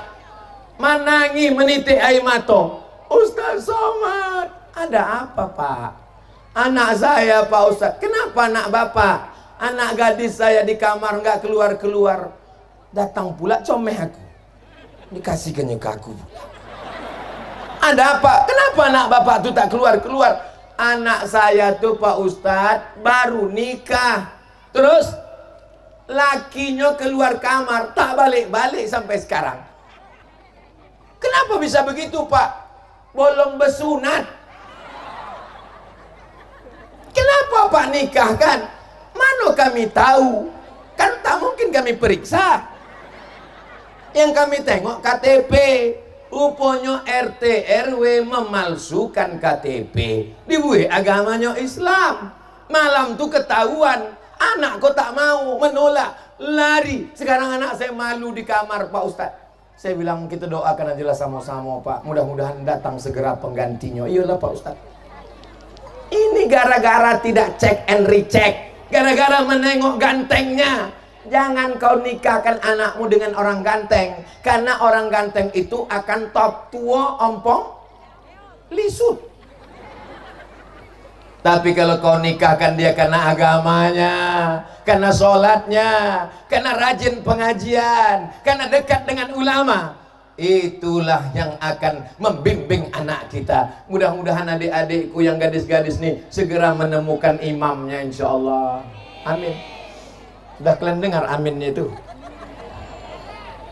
Manangi menitik air mata. Ustaz Somad, ada apa Pak? Anak saya Pak Ustaz. Kenapa anak Bapak? Anak gadis saya di kamar nggak keluar-keluar. Datang pula comeh aku, dikasihkannya ke aku pula. Ada apa? Kenapa anak Bapak tuh tak keluar-keluar? Anak saya tuh Pak Ustaz baru nikah, terus lakinya keluar kamar, tak balik-balik sampai sekarang. Kenapa bisa begitu Pak? Belum bersunat. Kenapa Pak nikah kan? Mana kami tahu? Kan tak mungkin kami periksa. Yang kami tengok KTP. Rupanya RT RW memalsukan KTP. Dibuat agamanya Islam. Malam tuh ketahuan. Anak kok tak mau, menolak, lari. Sekarang anak saya malu di kamar Pak Ustaz. Saya bilang kita doakan aja lah sama-sama Pak. Mudah-mudahan datang segera penggantinya. Iyalah Pak Ustaz. Ini gara-gara tidak check and recheck. Gara-gara menengok gantengnya. Jangan kau nikahkan anakmu dengan orang ganteng. Karena orang ganteng itu akan top tua ompong lisut. Tapi kalau kau nikahkan dia karena agamanya, karena sholatnya, karena rajin pengajian, karena dekat dengan ulama, itulah yang akan membimbing anak kita. Mudah-mudahan adik-adikku yang gadis-gadis nih segera menemukan imamnya insya Allah. Amin. Udah kalian dengar aminnya itu?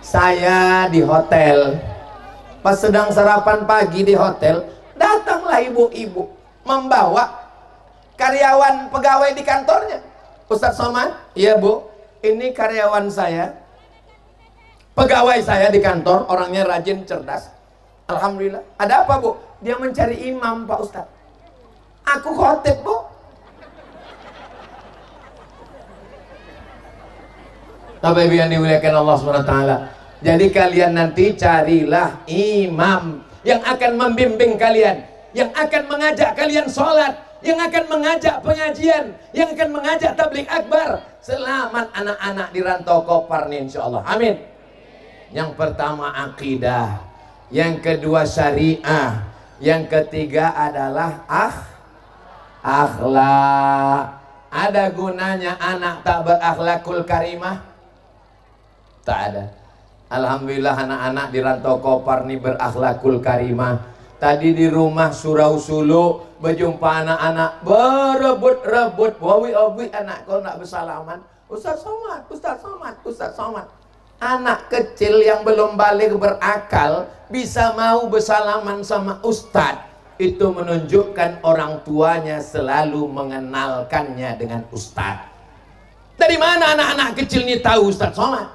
Saya di hotel, pas sedang sarapan pagi di hotel, datanglah ibu-ibu membawa karyawan pegawai di kantornya. Ustaz Somad, iya Bu, ini karyawan saya, pegawai saya di kantor, orangnya rajin, cerdas. Alhamdulillah. Ada apa Bu? Dia mencari imam Pak Ustaz. Aku khotib Bu. Bapak Ibu yang dimuliakan Allah SWT. Jadi kalian nanti carilah imam yang akan membimbing kalian, yang akan mengajak kalian sholat, yang akan mengajak pengajian, yang akan mengajak tabligh akbar. Selamat anak-anak di rantau kopar nih insya Allah. Amin. Yang pertama akidah, yang kedua syariah, yang ketiga adalah akhlak. Ada gunanya anak tak berakhlakul karimah? Tak ada. Alhamdulillah anak-anak di rantau kopar nih berakhlakul karimah. Tadi di rumah surau Sulu berjumpa anak-anak berebut-rebut. Wawi anak kau nak bersalaman. Ustaz Somad, Ustaz Somad, Ustaz Somad. Anak kecil yang belum balik berakal bisa mau bersalaman sama ustadz, itu menunjukkan orang tuanya selalu mengenalkannya dengan ustadz. Dari mana anak-anak kecil ini tahu Ustadz Somad?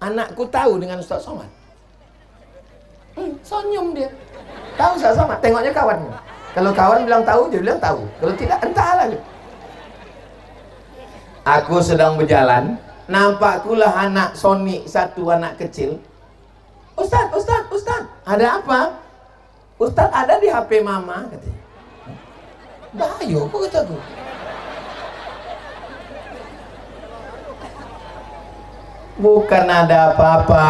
Anakku tahu dengan Ustadz Somad. Senyum dia. Tahu Ustadz Somad, tengoknya kawannya. Kalau kawan bilang tahu, dia bilang tahu. Kalau tidak, entahlah. Aku sedang berjalan, nampakkulah anak Sony, satu anak kecil. Ustadz, Ustadz, Ustadz, ada apa? Ustadz ada di HP mama, katanya. Bahaya, kok kataku. Bukan ada apa-apa.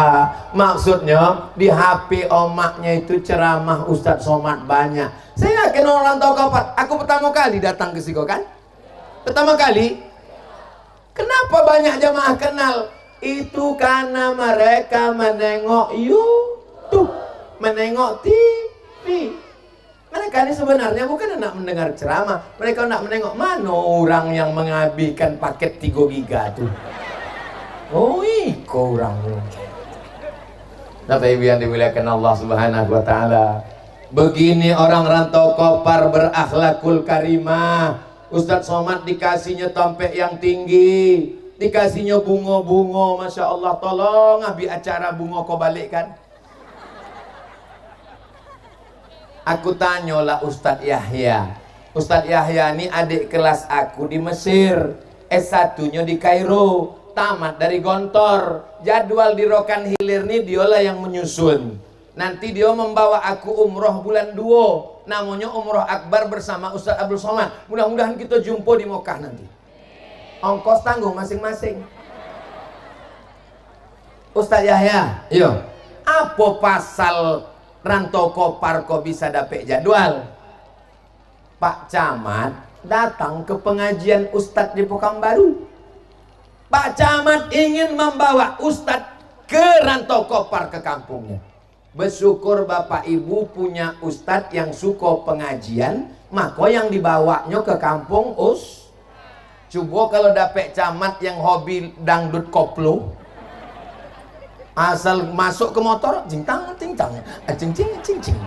Maksudnya di HP omaknya itu ceramah Ustadz Somad banyak. Saya yakin orang tahu kapan. Aku pertama kali datang ke Siko kan? Pertama kali. Kenapa banyak jamaah kenal? Itu karena mereka menengok YouTube, menengok TV. Mereka ini sebenarnya bukan nak mendengar ceramah. Mereka nak menengok mana orang yang menghabiskan paket 3 giga tuh. Oh, iko orang. Bapak Ibu yang dimuliakan Allah Subhanahu wa taala. Begini orang rantau kopar berakhlakul karimah. Ustadz Somad dikasihnya tompek yang tinggi, dikasihnya bunga-bunga, Masya Allah. Tolong habis acara bunga kau balikkan. Aku tanyalah Ustadz Yahya. Ustadz Yahya ini adik kelas aku di Mesir, S1-nya di Kairo, tamat dari Gontor. Jadwal di Rokan Hilir nih dialah yang menyusun. Nanti dia membawa aku umroh bulan 2, namanya umroh akbar bersama Ustadz Abdul Somad. Mudah-mudahan kita jumpa di Mekah nanti. Ongkos tanggung masing-masing. Ustadz Yahya, yo, apa pasal rantau kopar kok bisa dapet jadwal? Pak Camat datang ke pengajian Ustadz di Pekanbaru. Pak Camat ingin membawa Ustadz ke rantau kopar ke kampungnya. Bersyukur Bapak Ibu punya Ustadz yang suka pengajian, maka yang dibawanya ke kampung Coba kalau dapet camat yang hobi dangdut koplo, asal masuk ke motor, cingtang, cingtang, cingcing, cingcing.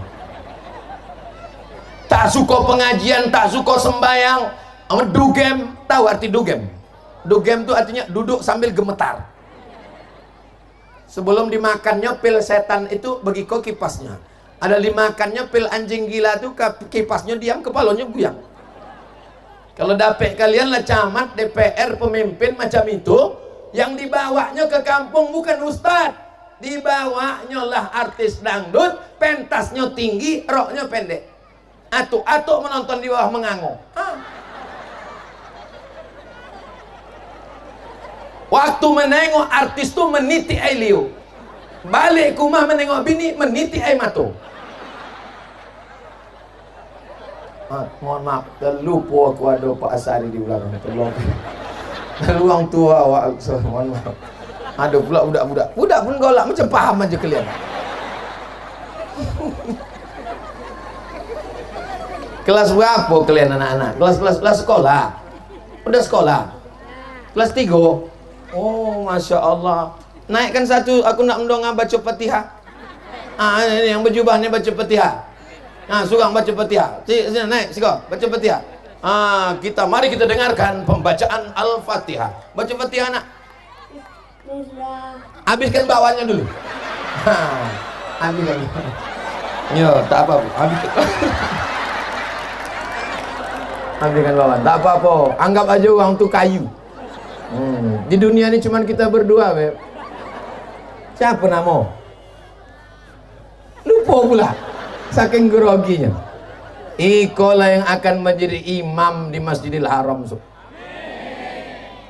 Tak suka pengajian, tak suka sembayang, dugem. Tahu arti dugem? Dugem itu artinya duduk sambil gemetar. Sebelum dimakannya pil setan itu begiko kipasnya. Ada dimakannya pil anjing gila itu kipasnya diam, kepalanya goyang. Kalau dapet kalian lah camat, DPR, pemimpin macam itu, yang dibawanya ke kampung bukan ustadz, dibawanya lah artis dangdut, pentasnya tinggi, roknya pendek. Atuk-atuk menonton di bawah mengango. Waktu menengok artis tuh meniti air liu. Balik ke rumah menengok bini, meniti air mata. Mohon maaf, terlupa aku ada Pak Asari di belakang. Tolong. Luang tua awak, mohon maaf. Ada pula budak-budak. Budak pun golak macam paham aja kalian. Kelas berapa kalian anak-anak? Kelas sekolah. Udah sekolah. Kelas 3. Oh, Masya Allah. Naikkan satu, aku nak mendongeng baca Fatihah. Ini yang berjubahnya baca Fatihah. Surang baca Fatihah. Sini naik, siko, baca Fatihah. Mari kita dengarkan pembacaan Al-Fatihah. Baca Fatihah nak. Habiskan bawahnya dulu. Habiskan. Yo, tak apa-apa. Habiskan bawah. Tak apa-apa. Anggap aja uang tu kayu. Di dunia ini cuma kita berdua, Beb. Siapa nama? Lupa pula. Saking groginya. Ikolah yang akan menjadi imam di Masjidil Haram.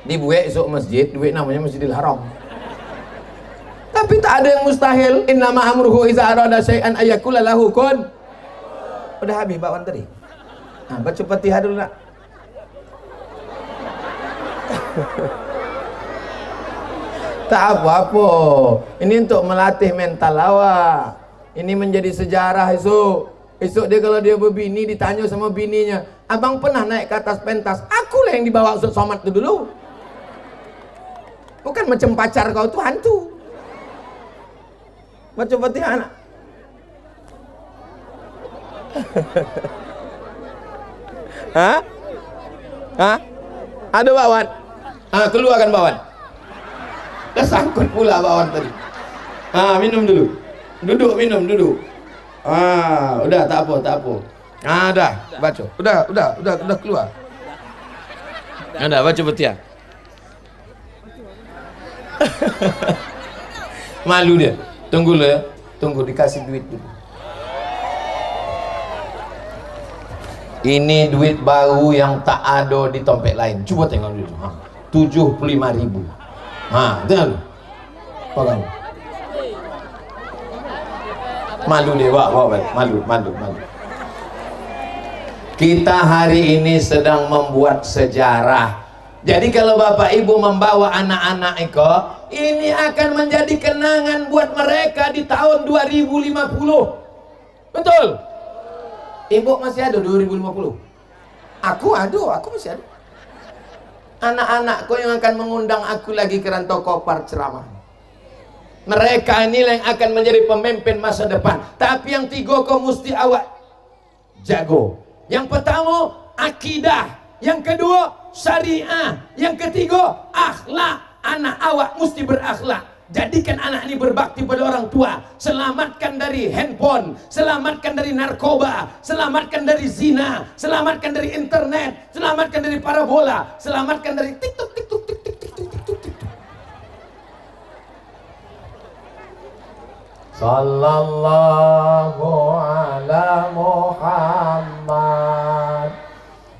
Dibuat esok masjid, duit namanya Masjidil Haram. Tapi tak ada yang mustahil. Innama amruhu iza arada syai'an ayakula lahu kun. Udah habis bawaan tadi. Baca Fatihah dulu nak. Tak apa-apa. Ini untuk melatih mental awak. Ini menjadi sejarah esok. Esok dia kalau dia berbini ditanya sama bininya, abang pernah naik ke atas pentas? Akulah yang dibawa Ustadz Somad itu dulu. Bukan macam pacar kau tuh hantu. Baca Fatihah nak. Hah? Hah? Ada bakwan? Keluarkan bakwan. Dah sangkut pula bakwan tadi. Minum dulu. Duduk, minum, duduk. Udah, tak apa, tak apa. Dah, baca. Udah keluar. Dah, baca Fatihah. Malu dia. Tunggu dulu ya. Tunggu, dikasih duit dulu. Ini duit baru yang tak ada di dompet lain. Coba tengok dulu. 75.000. Tengok dulu. Pegang. Malu dia, malu. Kita hari ini sedang membuat sejarah. Jadi kalau Bapak Ibu membawa anak-anak ini akan menjadi kenangan buat mereka di tahun 2050. Betul? Ibu masih ada 2050? Aku masih ada. Anak-anakku yang akan mengundang aku lagi ke Rantau Kopar ceramah. Mereka inilah yang akan menjadi pemimpin masa depan. Tapi yang tiga kau mesti awak jago. Yang pertama akidah, yang kedua syariah, yang ketiga akhlak. Anak awak mesti berakhlak. Jadikan anak ini berbakti pada orang tua. Selamatkan dari handphone, selamatkan dari narkoba, selamatkan dari zina, selamatkan dari internet, selamatkan dari parabola, selamatkan dari TikTok. Sallallahu ala Muhammad,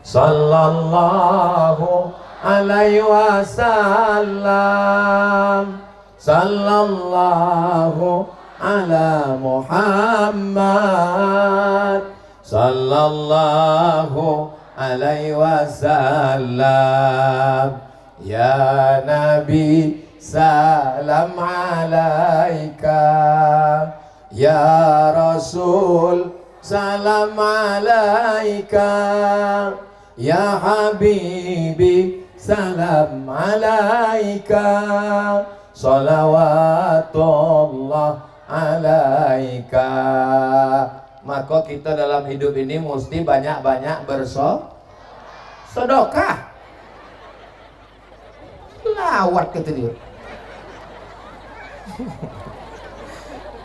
sallallahu alaihi wasallam, sallallahu ala Muhammad, sallallahu alaihi wasallam. Ya Nabi salam alaika, ya Rasul salam alaika, ya Habibi salam alaika, salawatullah alaika. Maka kita dalam hidup ini mesti banyak-banyak bersedekah. Lawat kata dia.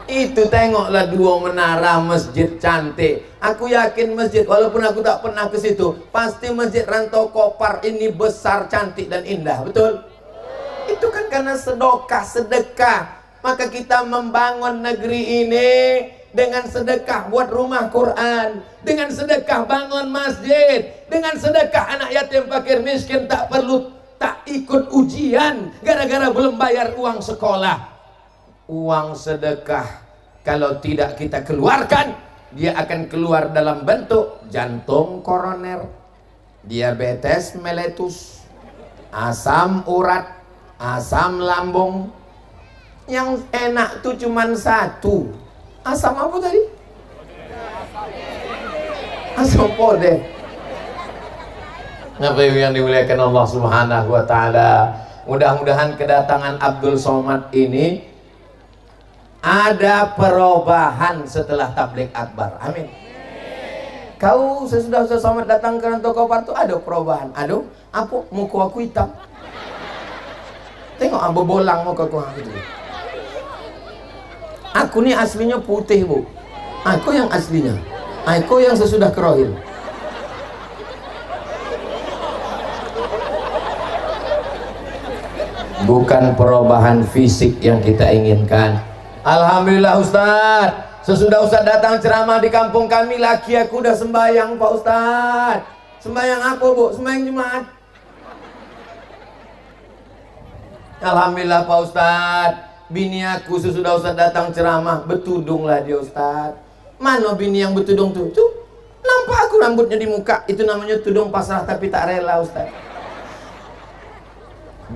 Itu tengoklah dua menara masjid cantik. Aku yakin masjid, walaupun aku tak pernah ke situ, pasti masjid Rantau Kopar ini besar, cantik dan indah. Betul? Itu kan karena sedekah. Maka kita membangun negeri ini dengan sedekah buat rumah Quran, dengan sedekah bangun masjid, dengan sedekah anak yatim fakir miskin tak ikut ujian gara-gara belum bayar uang sekolah. Uang sedekah kalau tidak kita keluarkan, dia akan keluar dalam bentuk jantung koroner, diabetes meletus, asam urat, asam lambung. Yang enak tuh cuman satu. Asam apa tadi? Asam podeh. Ngapain yang dimuliakan Allah Subhanahu wa taala. Mudah-mudahan kedatangan Abdul Somad ini ada perubahan setelah tabligh akbar. Amin. Kau sesudah Ustaz Somad datang ke Rantau Kopar tuh ada perubahan. Aduh, apa muka aku hitam? Tengok ambo bolang muka aku gitu. Aku nih aslinya putih, Bu. Aku yang aslinya. Aku yang sesudah kerohil. Bukan perubahan fisik yang kita inginkan. Alhamdulillah Ustaz, sesudah Ustaz datang ceramah di kampung kami, laki aku udah sembahyang Pak Ustaz. Sembahyang apa Bu? Sembahyang Jumat. Alhamdulillah Pak Ustaz, bini aku sesudah Ustaz datang ceramah, betudunglah dia Ustaz. Mana bini yang betudung tuh? Tuh, nampak aku rambutnya di muka, itu namanya tudung pasrah tapi tak rela Ustaz.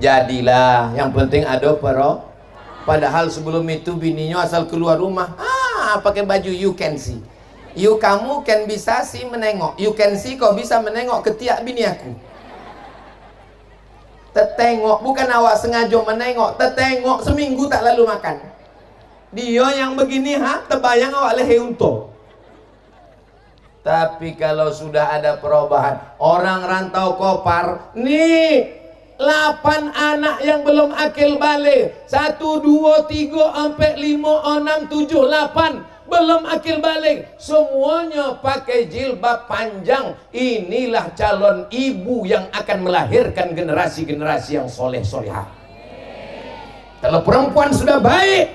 Jadilah, yang penting ada padahal sebelum itu bininya asal keluar rumah, pakai baju you can see. Kamu can bisa sih menengok. You can see kau bisa menengok ketiak bini aku. Tetengok, bukan awak sengaja menengok, tetengok seminggu tak lalu makan. Dia yang begini terbayang awak lehe untung. Tapi kalau sudah ada perubahan, orang rantau Kopar, nih 8 anak yang belum akil balik, 1, 2, 3, 4, 5, 6, 7, 8 belum akil balik, semuanya pakai jilbab panjang. Inilah calon ibu yang akan melahirkan generasi-generasi yang soleh-solehah. Kalau perempuan sudah baik,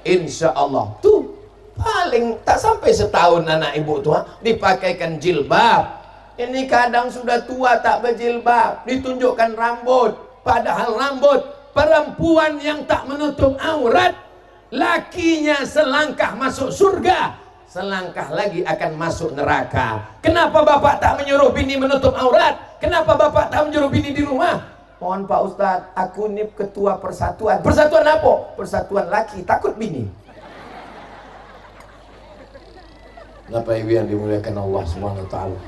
insya Allah tuh paling tak sampai setahun anak ibu tua dipakaikan jilbab. Ini kadang sudah tua tak berjilbab, ditunjukkan rambut. Padahal rambut perempuan yang tak menutup aurat, lakinya selangkah masuk surga, selangkah lagi akan masuk neraka. Kenapa bapak tak menyuruh bini menutup aurat? Kenapa bapak tak menyuruh bini di rumah? Mohon Pak Ustadz, aku ini ketua persatuan. Persatuan apa? Persatuan laki takut bini. Bapak Ibu yang dimuliakan Allah Subhanahu wa taala.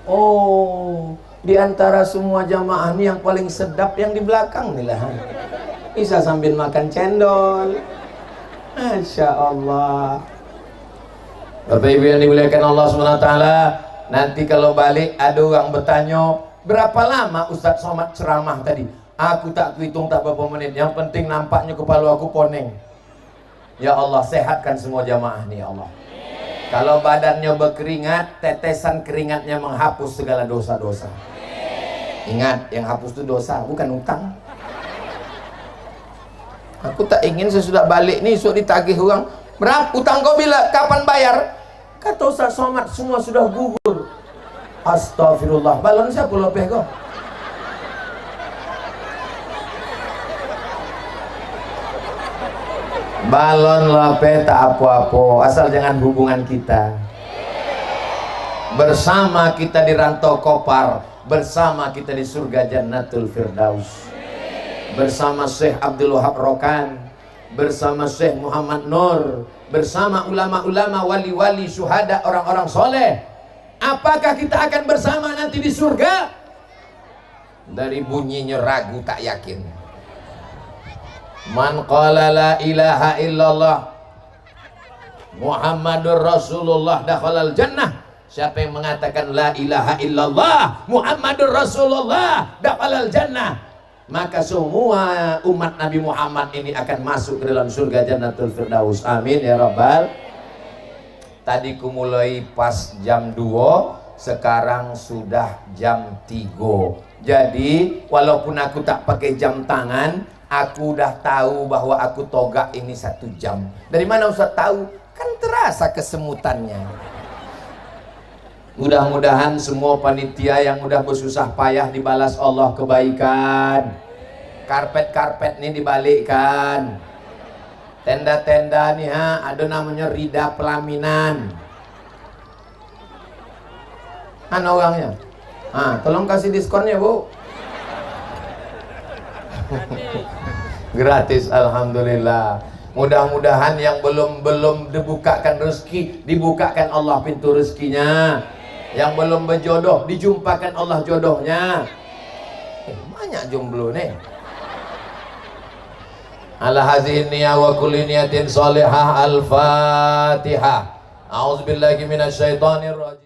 Oh, di antara semua jamaah ini yang paling sedap yang di belakang nih lah. Bisa sambil makan cendol. Masya Allah. Bapak Ibu yang dimuliakan Allah Subhanahu wa taala, nanti kalau balik ada orang bertanya, berapa lama Ustadz Somad ceramah tadi? Aku tak hitung tak berapa menit. Yang penting nampaknya kepala aku poneng. Ya Allah, sehatkan semua jamaah nih ya Allah. Kalau badannya berkeringat, tetesan keringatnya menghapus segala dosa-dosa. Ingat, yang hapus itu dosa, bukan utang. Aku tak ingin sesudah balik nih, esok ditagih orang, berapa utang kau bila, kapan bayar? Kata Ustaz Somad, semua sudah gugur. Astagfirullah, balon siapa lebih kau? Balon lope tak apa-apa, asal jangan hubungan kita. Bersama kita di rantau Kopar, bersama kita di surga Jannatul Firdaus, bersama Syekh Abdul Wahab Rokan, bersama Syekh Muhammad Nur, bersama ulama-ulama, wali-wali, syuhada, orang-orang soleh. Apakah kita akan bersama nanti di surga? Dari bunyinya ragu tak yakin. Man qala la ilaha illallah Muhammadur Rasulullah dakhalal jannah. Siapa yang mengatakan la ilaha illallah Muhammadur Rasulullah dakhalal jannah, maka semua umat Nabi Muhammad ini akan masuk ke dalam surga Jannatul Firdaus. Amin ya rabbal. Tadi ku mulai pas jam 2, sekarang sudah jam 3. Jadi walaupun aku tak pakai jam tangan, aku udah tahu bahwa aku togak ini 1 jam. Dari mana Ustaz tahu? Kan terasa kesemutannya. Mudah-mudahan semua panitia yang udah bersusah payah dibalas Allah kebaikan. Karpet-karpet ini dibalikkan. Tenda-tenda nih ada namanya Rida Pelaminan. Mana orangnya? Tolong kasih diskonnya, Bu. Gratis, alhamdulillah. Mudah-mudahan yang belum dibukakan rezeki, dibukakan Allah pintu rezekinya. Yang belum berjodoh, dijumpakan Allah jodohnya. Banyak jomblo nih. Ala hazihi niyya wa kulli niyatin shalihah. Al-Fatihah. A'udzubillahi minasyaitonir rajim.